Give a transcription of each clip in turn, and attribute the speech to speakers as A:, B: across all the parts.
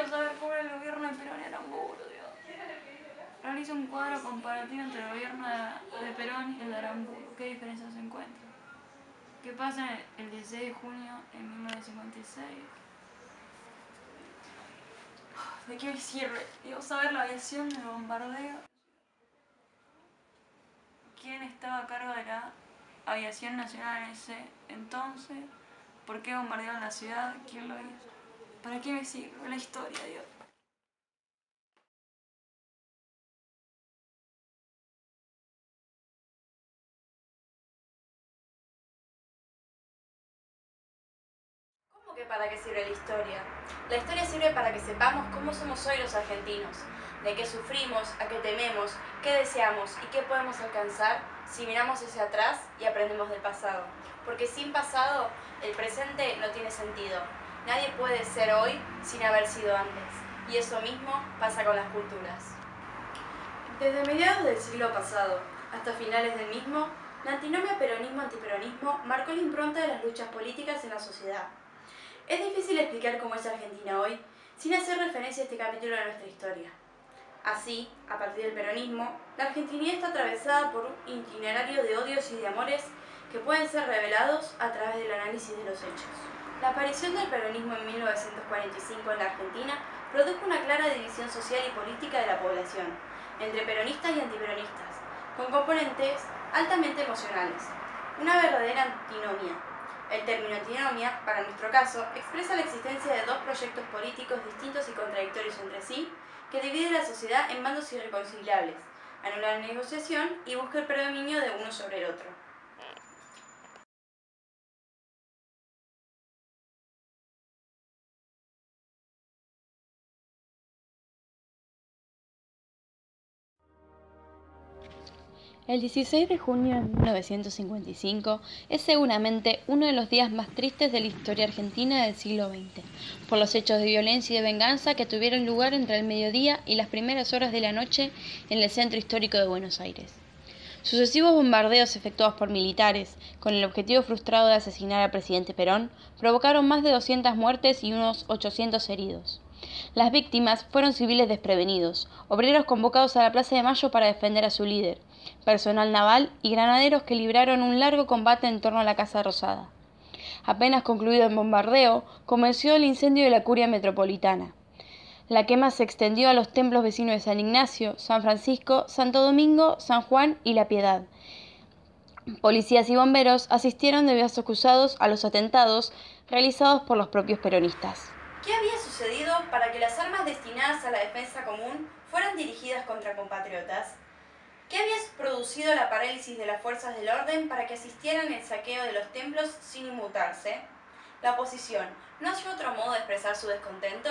A: quiero saber cómo era el gobierno de Perón y Aramburu, Dios. Realiza un cuadro comparativo entre el gobierno de Perón y el de Aramburu. ¿Qué diferencias se encuentran? ¿Qué pasa el 16 de junio de 1956? ¿De qué sirve? Digo, saber la aviación del bombardeo. ¿Quién estaba a cargo de la aviación nacional en ese entonces? ¿Por qué bombardearon la ciudad? ¿Quién lo hizo? ¿Para qué me sirve la historia, Dios?
B: ¿Cómo que para qué sirve la historia? La historia sirve para que sepamos cómo somos hoy los argentinos, de qué sufrimos, a qué tememos, qué deseamos y qué podemos alcanzar si miramos hacia atrás y aprendemos del pasado. Porque sin pasado, el presente no tiene sentido. Nadie puede ser hoy sin haber sido antes. Y eso mismo pasa con las culturas. Desde mediados del siglo pasado hasta finales del mismo, la antinomia peronismo-antiperonismo marcó la impronta de las luchas políticas en la sociedad. Es difícil explicar cómo es Argentina hoy sin hacer referencia a este capítulo de nuestra historia. Así, a partir del peronismo, la Argentinidad está atravesada por un itinerario de odios y de amores que pueden ser revelados a través del análisis de los hechos. La aparición del peronismo en 1945 en la Argentina produjo una clara división social y política de la población, entre peronistas y antiperonistas, con componentes altamente emocionales. Una verdadera antinomia. El término antinomia, para nuestro caso, expresa la existencia de dos proyectos políticos distintos y contradictorios entre sí, que dividen la sociedad en bandos irreconciliables, anula la negociación y busca el predominio de uno sobre el otro.
C: El 16 de junio de 1955 es seguramente uno de los días más tristes de la historia argentina del siglo XX, por los hechos de violencia y de venganza que tuvieron lugar entre el mediodía y las primeras horas de la noche en el centro histórico de Buenos Aires. Sucesivos bombardeos efectuados por militares, con el objetivo frustrado de asesinar al presidente Perón, provocaron más de 200 muertes y unos 800 heridos. Las víctimas fueron civiles desprevenidos, obreros convocados a la Plaza de Mayo para defender a su líder, personal naval y granaderos que libraron un largo combate en torno a la Casa Rosada. Apenas concluido el bombardeo, comenzó el incendio de la Curia Metropolitana. La quema se extendió a los templos vecinos de San Ignacio, San Francisco, Santo Domingo, San Juan y La Piedad. Policías y bomberos asistieron de brazos cruzados a los atentados realizados por los propios peronistas.
B: ¿Qué había sucedido para que las armas destinadas a la defensa común fueran dirigidas contra compatriotas? ¿Qué había producido la parálisis de las fuerzas del orden para que asistieran al saqueo de los templos sin inmutarse? ¿La oposición no halló otro modo de expresar su descontento?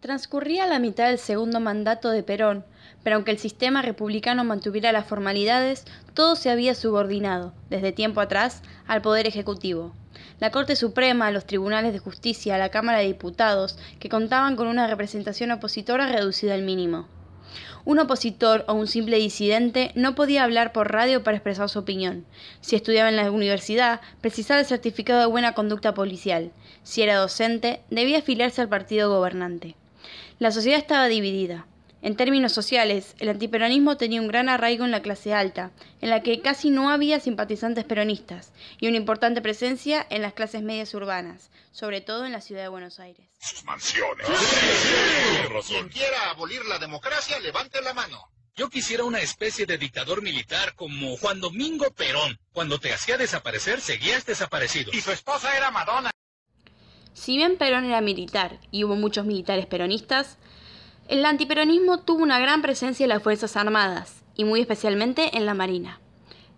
C: Transcurría la mitad del segundo mandato de Perón, pero aunque el sistema republicano mantuviera las formalidades, todo se había subordinado, desde tiempo atrás, al Poder Ejecutivo. La Corte Suprema, los tribunales de justicia, la Cámara de Diputados, que contaban con una representación opositora reducida al mínimo. Un opositor o un simple disidente no podía hablar por radio para expresar su opinión. Si estudiaba en la universidad, precisaba el certificado de buena conducta policial. Si era docente, debía afiliarse al partido gobernante. La sociedad estaba dividida. En términos sociales, el antiperonismo tenía un gran arraigo en la clase alta, en la que casi no había simpatizantes peronistas, y una importante presencia en las clases medias urbanas, sobre todo en la ciudad de Buenos Aires.
D: Sus mansiones.
E: Quien quiera abolir la democracia, levante la mano.
D: Yo quisiera una especie de dictador militar como Juan Domingo Perón. Cuando te hacía desaparecer, seguías desaparecido.
E: Y su esposa era Madonna.
C: Si bien Perón era militar y hubo muchos militares peronistas, el antiperonismo tuvo una gran presencia en las Fuerzas Armadas, y muy especialmente en la Marina.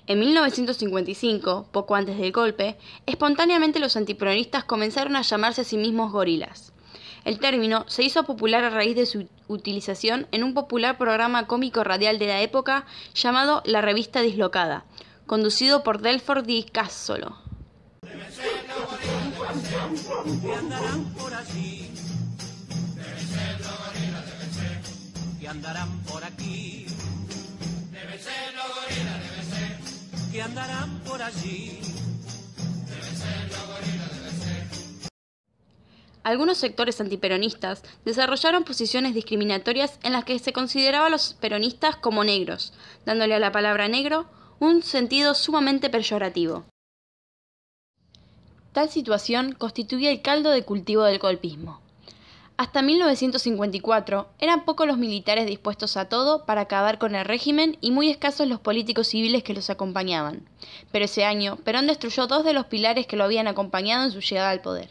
C: En 1955, poco antes del golpe, espontáneamente los antiperonistas comenzaron a llamarse a sí mismos gorilas. El término se hizo popular a raíz de su utilización en un popular programa cómico radial de la época llamado La Revista Dislocada, conducido por Delford Di Cassolo.
F: Que andarán por allí, que andarán por aquí, debe ser los gorilas, debe ser, que andarán por allí, debe ser los gorilas, debe ser.
C: Algunos sectores antiperonistas desarrollaron posiciones discriminatorias en las que se consideraba a los peronistas como negros, dándole a la palabra negro un sentido sumamente peyorativo. Tal situación constituía el caldo de cultivo del golpismo. Hasta 1954 eran pocos los militares dispuestos a todo para acabar con el régimen y muy escasos los políticos civiles que los acompañaban. Pero ese año, Perón destruyó 2 de los pilares que lo habían acompañado en su llegada al poder.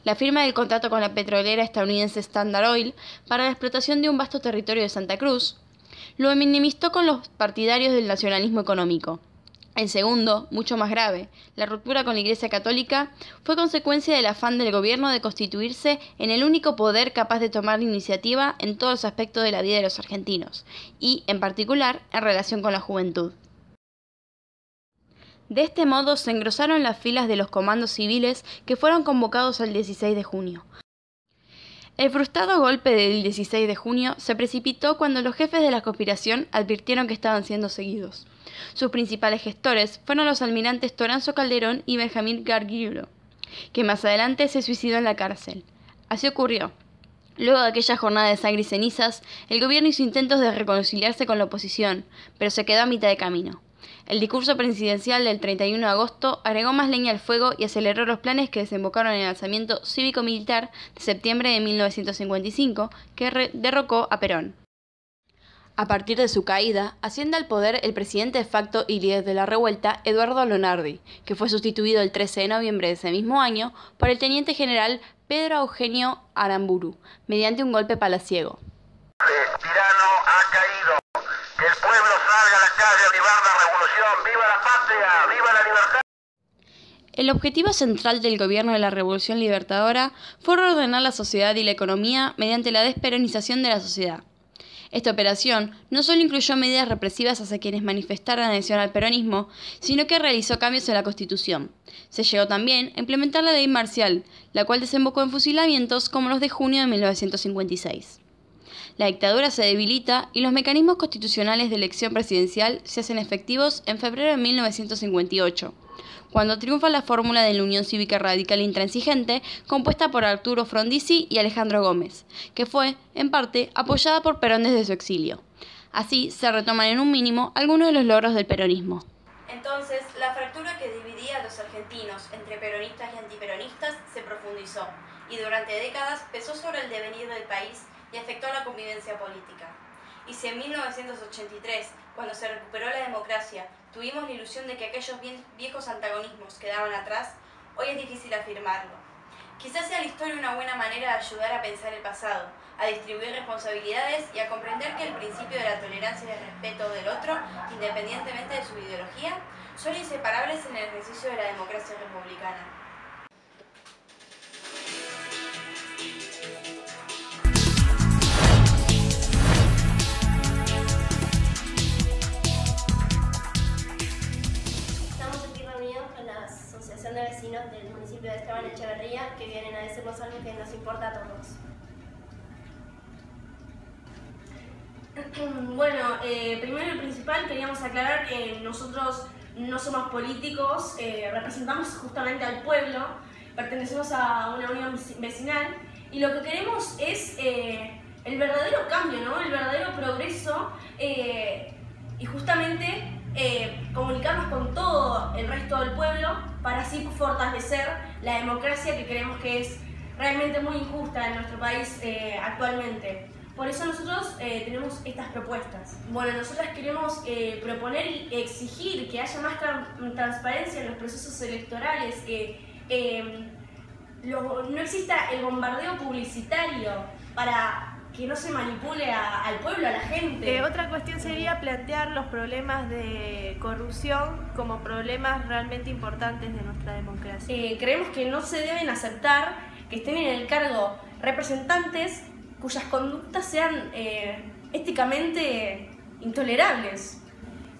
C: La firma del contrato con la petrolera estadounidense Standard Oil para la explotación de un vasto territorio de Santa Cruz, lo enemistó con los partidarios del nacionalismo económico. El segundo, mucho más grave, la ruptura con la Iglesia Católica, fue consecuencia del afán del gobierno de constituirse en el único poder capaz de tomar la iniciativa en todos los aspectos de la vida de los argentinos, y, en particular, en relación con la juventud. De este modo se engrosaron las filas de los comandos civiles que fueron convocados el 16 de junio. El frustrado golpe del 16 de junio se precipitó cuando los jefes de la conspiración advirtieron que estaban siendo seguidos. Sus principales gestores fueron los almirantes Toranzo Calderón y Benjamín Gargiulo, que más adelante se suicidó en la cárcel. Así ocurrió. Luego de aquella jornada de sangre y cenizas, el gobierno hizo intentos de reconciliarse con la oposición, pero se quedó a mitad de camino. El discurso presidencial del 31 de agosto agregó más leña al fuego y aceleró los planes que desembocaron en el alzamiento cívico-militar de septiembre de 1955, que derrocó a Perón. A partir de su caída, asciende al poder el presidente de facto y líder de la revuelta, Eduardo Lonardi, que fue sustituido el 13 de noviembre de ese mismo año por el teniente general Pedro Eugenio Aramburu, mediante un golpe palaciego.
E: El tirano ha caído. Que el pueblo salga a la calle a vivar la revolución. ¡Viva la patria! ¡Viva la libertad!
C: El objetivo central del gobierno de la Revolución Libertadora fue reordenar la sociedad y la economía mediante la desperonización de la sociedad. Esta operación no solo incluyó medidas represivas hacia quienes manifestaran adhesión al peronismo, sino que realizó cambios en la Constitución. Se llegó también a implementar la ley marcial, la cual desembocó en fusilamientos como los de junio de 1956. La dictadura se debilita y los mecanismos constitucionales de elección presidencial se hacen efectivos en febrero de 1958, cuando triunfa la fórmula de la Unión Cívica Radical Intransigente, compuesta por Arturo Frondizi y Alejandro Gómez, que fue, en parte, apoyada por Perón desde su exilio. Así se retoman en un mínimo algunos de los logros del peronismo.
B: Entonces, la fractura que dividía a los argentinos entre peronistas y antiperonistas se profundizó y durante décadas pesó sobre el devenir del país y afectó a la convivencia política. Y si en 1983, cuando se recuperó la democracia, tuvimos la ilusión de que aquellos viejos antagonismos quedaban atrás, hoy es difícil afirmarlo. Quizás sea la historia una buena manera de ayudar a pensar el pasado, a distribuir responsabilidades y a comprender que el principio de la tolerancia y el respeto del otro, independientemente de su ideología, son inseparables en el ejercicio de la democracia republicana.
G: De vecinos del municipio de Esteban Echeverría que vienen a decirnos algo que nos importa a todos. Bueno, primero y principal queríamos aclarar que nosotros no somos políticos, representamos justamente al pueblo, pertenecemos a una unión vecinal y lo que queremos es el verdadero cambio, ¿no? El verdadero progreso y justamente comunicarnos con todo el resto del pueblo para así fortalecer la democracia que creemos que es realmente muy injusta en nuestro país actualmente. Por eso nosotros tenemos estas propuestas. Bueno, nosotras queremos proponer y exigir que haya más transparencia en los procesos electorales, que no exista el bombardeo publicitario para que no se manipule al pueblo, a la gente.
H: Otra cuestión sería plantear los problemas de corrupción como problemas realmente importantes de nuestra democracia.
G: Creemos que no se deben aceptar que estén en el cargo representantes cuyas conductas sean éticamente intolerables.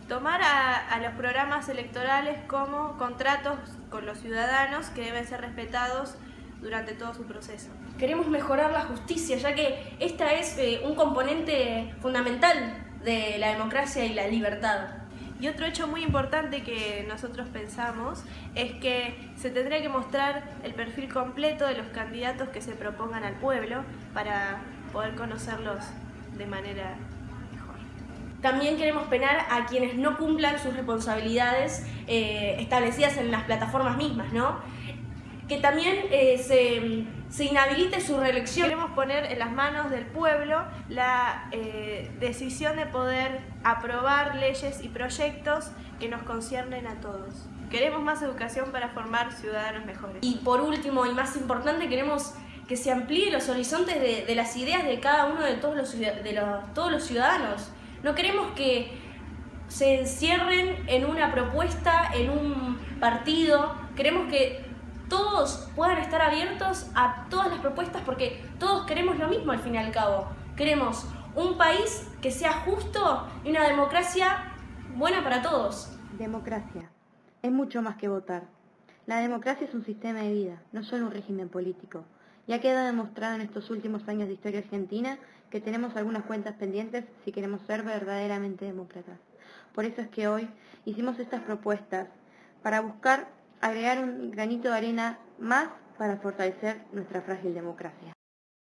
H: Tomar a los programas electorales como contratos con los ciudadanos que deben ser respetados durante todo su proceso.
G: Queremos mejorar la justicia, ya que esta es un componente fundamental de la democracia y la libertad.
H: Y otro hecho muy importante que nosotros pensamos es que se tendría que mostrar el perfil completo de los candidatos que se propongan al pueblo para poder conocerlos de manera mejor.
G: También queremos penar a quienes no cumplan sus responsabilidades establecidas en las plataformas mismas, ¿no? Que también se inhabilite su reelección.
H: Queremos poner en las manos del pueblo la decisión de poder aprobar leyes y proyectos que nos conciernen a todos. Queremos más educación para formar ciudadanos mejores.
G: Y por último y más importante, queremos que se amplíen los horizontes de las ideas de cada uno de todos los ciudadanos. No queremos que se encierren en una propuesta, en un partido. Queremos que todos puedan estar abiertos a todas las propuestas porque todos queremos lo mismo al fin y al cabo. Queremos un país que sea justo y una democracia buena para todos.
I: Democracia es mucho más que votar. La democracia es un sistema de vida, no solo un régimen político. Y ha quedado demostrado en estos últimos años de historia argentina que tenemos algunas cuentas pendientes si queremos ser verdaderamente demócratas. Por eso es que hoy hicimos estas propuestas para buscar agregar un granito de arena más para fortalecer nuestra frágil democracia.